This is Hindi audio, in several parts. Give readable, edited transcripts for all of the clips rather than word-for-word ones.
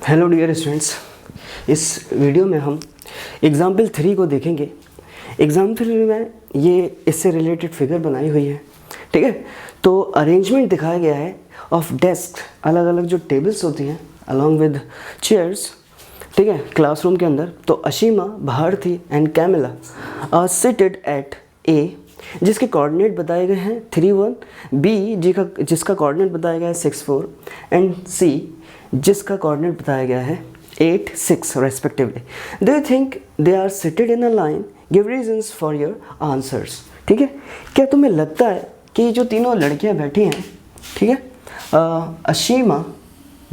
हेलो डियर स्टूडेंट्स, इस वीडियो में हम एग्जाम्पल 3 को देखेंगे। एग्जाम्पल 3 में ये इससे रिलेटेड फिगर बनाई हुई है, ठीक है। तो अरेंजमेंट दिखाया गया है ऑफ डेस्क, अलग अलग जो टेबल्स होती हैं अलॉन्ग विद चेयर्स, ठीक है, क्लासरूम के अंदर। तो Ashima, Bharti and Camila are seated at A, जिसके कोऑर्डिनेट बताए गए हैं 3 1, बी जिसका कोऑर्डिनेट बताया गया है 6 4, एंड सी जिसका कोऑर्डिनेट बताया गया है 8 6 respectively. Do you think they are seated in a line? Give reasons for your answers. ठीक है, क्या तुम्हें लगता है कि जो तीनों लड़कियां बैठी हैं, ठीक है, अशीमा,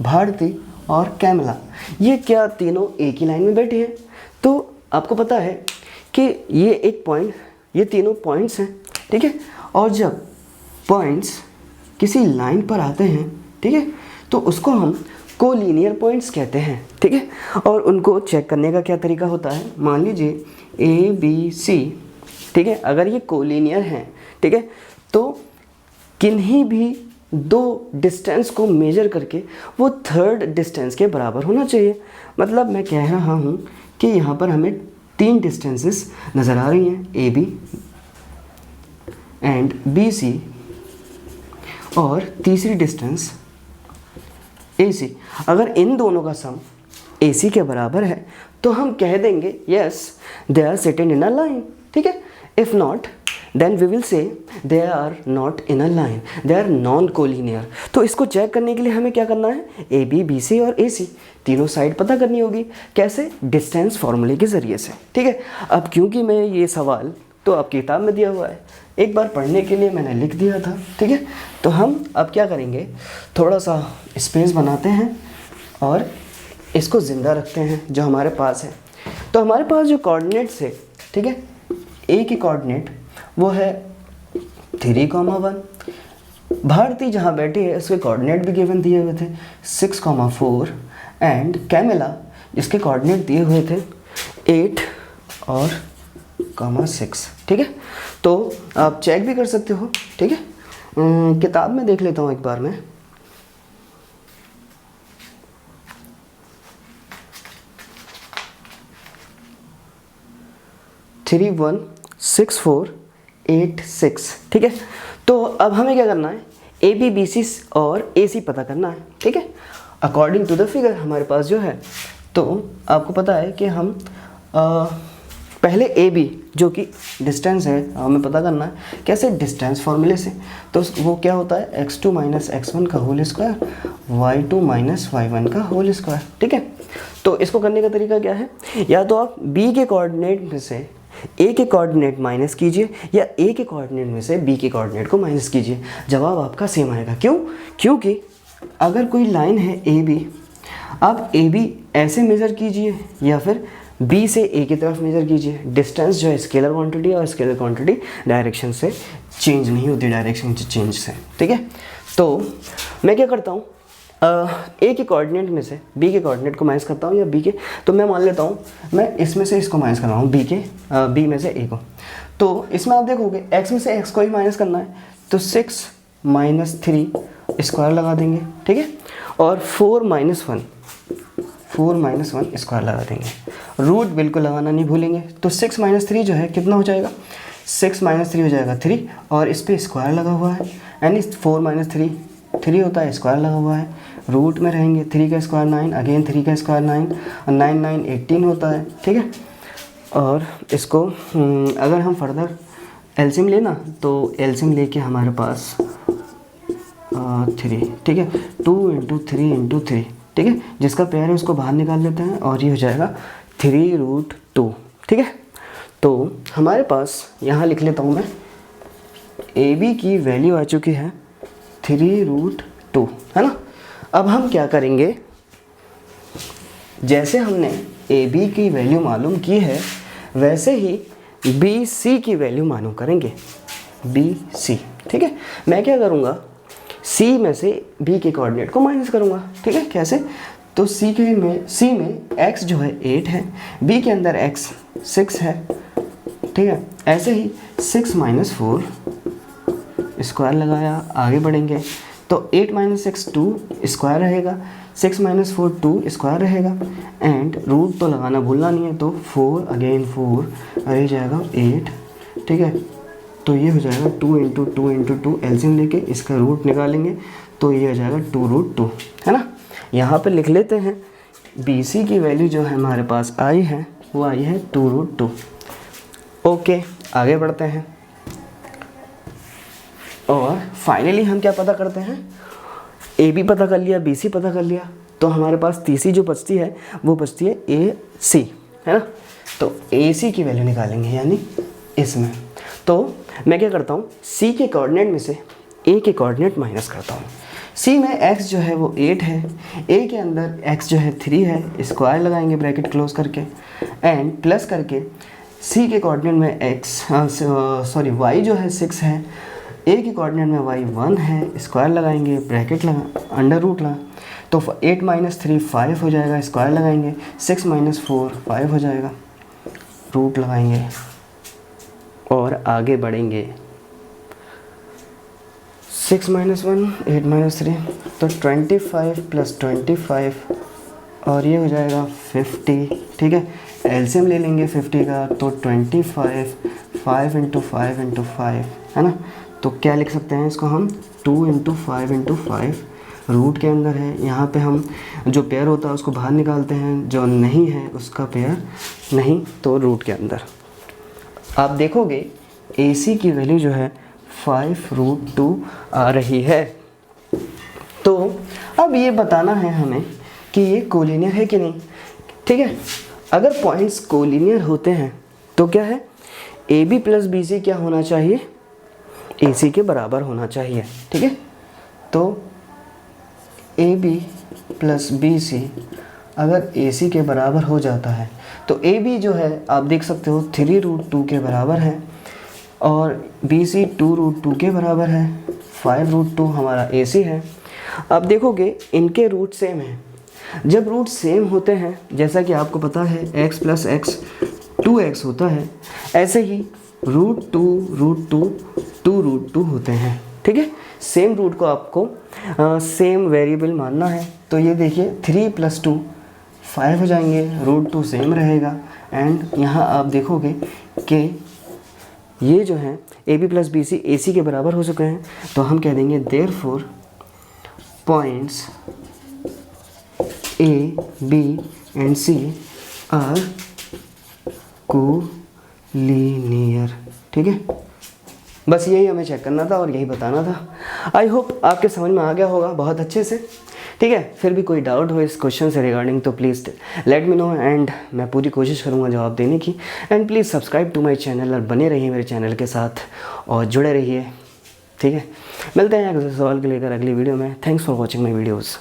भारती और कैमिला, ये क्या तीनों एक ही लाइन में बैठी हैं? तो आपको पता है कि ये एक पॉइंट, ये तीनों पॉइंट्स हैं, ठीक है। और जब पॉइंट्स किसी लाइन पर आते हैं, ठीक है, तो उसको हम कोलिनियर पॉइंट्स कहते हैं, ठीक है। और उनको चेक करने का क्या तरीका होता है? मान लीजिए ए बी सी, ठीक है, अगर ये कोलिनियर हैं, ठीक है, तो किन्हीं भी दो डिस्टेंस को मेजर करके वो थर्ड डिस्टेंस के बराबर होना चाहिए। मतलब मैं कह रहा हूँ कि यहाँ पर हमें 3 डिस्टेंसेस नज़र आ रही हैं, A B and B C, और तीसरी डिस्टेंस AC। अगर इन दोनों का सम AC के बराबर है तो हम कह देंगे yes they are seated in a line, ठीक है। If not then we will say they are not in a line, they are non collinear. तो इसको चेक करने के लिए हमें क्या करना है? AB, BC और AC तीनों साइड पता करनी होगी। कैसे? डिस्टेंस फॉर्मूले के ज़रिए से, ठीक है। अब क्योंकि मैं ये सवाल तो आपकी किताब में दिया हुआ है, एक बार पढ़ने के लिए मैंने लिख दिया था, ठीक है। तो हम अब क्या करेंगे, थोड़ा सा स्पेस बनाते हैं और इसको ज़िंदा रखते हैं जो हमारे पास है। तो हमारे पास जो कोऑर्डिनेट्स है, ठीक है, ए की कोऑर्डिनेट वो है 3, 1। भारती जहाँ बैठी है उसके कोऑर्डिनेट भी गिवन दिए हुए थे 6, 4, एंड कैमिला जिसके कोऑर्डिनेट दिए हुए थे 8 और 6, ठीक है। तो आप चेक भी कर सकते हो, ठीक है। किताब में देख लेता हूँ एक बार मैं। थ्री 1 6 4 8 6, ठीक है। तो अब हमें क्या करना है? AB, BC और AC पता करना है, ठीक है, अकॉर्डिंग टू द फिगर हमारे पास जो है। तो आपको पता है कि हम पहले AB जो कि डिस्टेंस है हमें पता करना है। कैसे? डिस्टेंस फॉर्मूले से। तो वो क्या होता है? x2 - x1 का होल स्क्वायर, y2 - y1 का होल स्क्वायर, ठीक है। तो इसको करने का तरीका क्या है? या तो आप B के कोऑर्डिनेट में से A के कोऑर्डिनेट माइनस कीजिए, या A के कोऑर्डिनेट में से B के कोऑर्डिनेट को माइनस कीजिए। जवाब आपका सेम आएगा। क्यों? क्योंकि अगर कोई लाइन है AB, आप AB ऐसे मेज़र कीजिए या फिर B से A की तरफ मेज़र कीजिए। डिस्टेंस जो है स्केलर क्वांटिटी, और स्केलर क्वांटिटी डायरेक्शन से चेंज नहीं होती, डायरेक्शन चेंज से, ठीक है। तो मैं क्या करता हूँ, A के कोऑर्डिनेट में से B के कोऑर्डिनेट को माइनस करता हूँ, या B के, तो मैं मान लेता हूँ मैं इसमें से इसको माइनस कर रहा हूँ, B में से A को। तो इसमें आप देखोगे x में से x को ही माइनस करना है, तो 6 - 3 स्क्वायर लगा देंगे, ठीक है। और 4 - 1 स्क्वायर लगा देंगे। रूट बिल्कुल लगाना नहीं भूलेंगे। तो 6 - 3 जो है कितना हो जाएगा? 6 - 3 हो जाएगा 3, और इस पर स्क्वायर लगा हुआ है, यानी 4 - 3 3 होता है, स्क्वायर लगा हुआ है। रूट में रहेंगे 3 का स्क्वायर 9, अगेन 3 का स्क्वायर 9, और 9 9 18 होता है, ठीक है। और इसको अगर हम फर्दर एलसीएम लेना, तो एलसीएम लेके हमारे पास 3, ठीक है, 2 × 3 × 3, ठीक है। जिसका पेयर है उसको बाहर निकाल लेते हैं, और ये हो जाएगा 3√2, ठीक है। तो हमारे पास यहाँ लिख लेता हूँ मैं, AB की वैल्यू आ चुकी है 3√2, है ना। अब हम क्या करेंगे, जैसे हमने AB की वैल्यू मालूम की है वैसे ही BC की वैल्यू मालूम करेंगे, BC, ठीक है। मैं क्या करूँगा, C में से B के कोऑर्डिनेट को माइनस करूँगा, ठीक है। कैसे? तो C में x जो है 8 है, B के अंदर x 6 है, ठीक है। ऐसे ही 6 - 4 स्क्वायर लगाया, आगे बढ़ेंगे। तो 8 - 6 2 स्क्वायर रहेगा, 6 माइनस 4 2 स्क्वायर रहेगा एंड रूट तो लगाना भूलना नहीं है, तो 4 अगेन 4 रह जाएगा 8, ठीक है। तो ये हो जाएगा 2 इंटू 2 इंटू 2 एलसीएम लेके इसका रूट निकालेंगे तो ये हो जाएगा 2√2, है ना। यहाँ पे लिख लेते हैं BC की वैल्यू जो है हमारे पास आई है वो आई है 2√2। ओके, आगे बढ़ते हैं और फाइनली हम क्या पता करते हैं, AB पता कर लिया, BC पता कर लिया, तो हमारे पास तीसरी जो बचती है वो बचती है AC, है ना। तो AC की वैल्यू निकालेंगे यानी इसमें। तो मैं क्या करता हूँ, C के कोऑर्डिनेट में से A के कोऑर्डिनेट माइनस करता हूँ। C में x जो है वो 8 है, A के अंदर x जो है 3 है, स्क्वायर लगाएंगे ब्रैकेट क्लोज करके एंड प्लस करके C के कोऑर्डिनेट में y जो है 6 है, A के कोऑर्डिनेट में y 1 है, स्क्वायर लगाएंगे ब्रैकेट लगा अंडर रूट लगा, तो 8 माइनस 3 5 हो जाएगा, स्क्वायर लगाएंगे 6 माइनस 4 5 हो जाएगा, रूट लगाएंगे और आगे बढ़ेंगे। 6 माइनस 1 8 माइनस 3 तो 25 प्लस 25 और ये हो जाएगा 50, ठीक है। एलसीएम ले लेंगे 50 का, तो 25 5 इंटू 5 इंटू 5, है ना। तो क्या लिख सकते हैं इसको हम 2 इंटू 5 इंटू 5, रूट के अंदर है, यहाँ पे हम जो पेयर होता है उसको बाहर निकालते हैं, जो नहीं है उसका पेयर नहीं, तो रूट के अंदर। आप देखोगे AC की वैल्यू जो है 5√2 आ रही है। तो अब ये बताना है हमें कि ये कोलिनियर है कि नहीं, ठीक है। अगर पॉइंट्स कोलिनियर होते हैं तो क्या है, AB प्लस BC क्या होना चाहिए, AC के बराबर होना चाहिए, ठीक है। तो AB प्लस BC अगर AC के बराबर हो जाता है तो AB जो है आप देख सकते हो 3√2 के बराबर है और BC 2√2 के बराबर है, 5√2 हमारा AC है। अब देखोगे इनके रूट सेम हैं, जब रूट सेम होते हैं जैसा कि आपको पता है x प्लस x 2x होता है, ऐसे ही √2 √2 2√2 होते हैं, ठीक है। सेम रूट को आपको सेम वेरिएबल मानना है, तो ये देखिए 3 प्लस 2 5 हो जाएंगे, √2 सेम रहेगा एंड यहाँ आप देखोगे कि ये जो है AB प्लस BC AC के बराबर हो चुके हैं, तो हम कह देंगे therefore points A, B and C are collinear, ठीक है। बस यही हमें चेक करना था और यही बताना था। आई होप आपके समझ में आ गया होगा बहुत अच्छे से, ठीक है। फिर भी कोई डाउट हो इस क्वेश्चन से रिगार्डिंग तो please let me know and मैं पूरी कोशिश करूँगा जवाब देने की। And please subscribe to my channel और बने रहिए मेरे चैनल के साथ और जुड़े रहिए, ठीक है। मिलते हैं अगले सवाल के लेकर अगली वीडियो में। Thanks for watching my videos.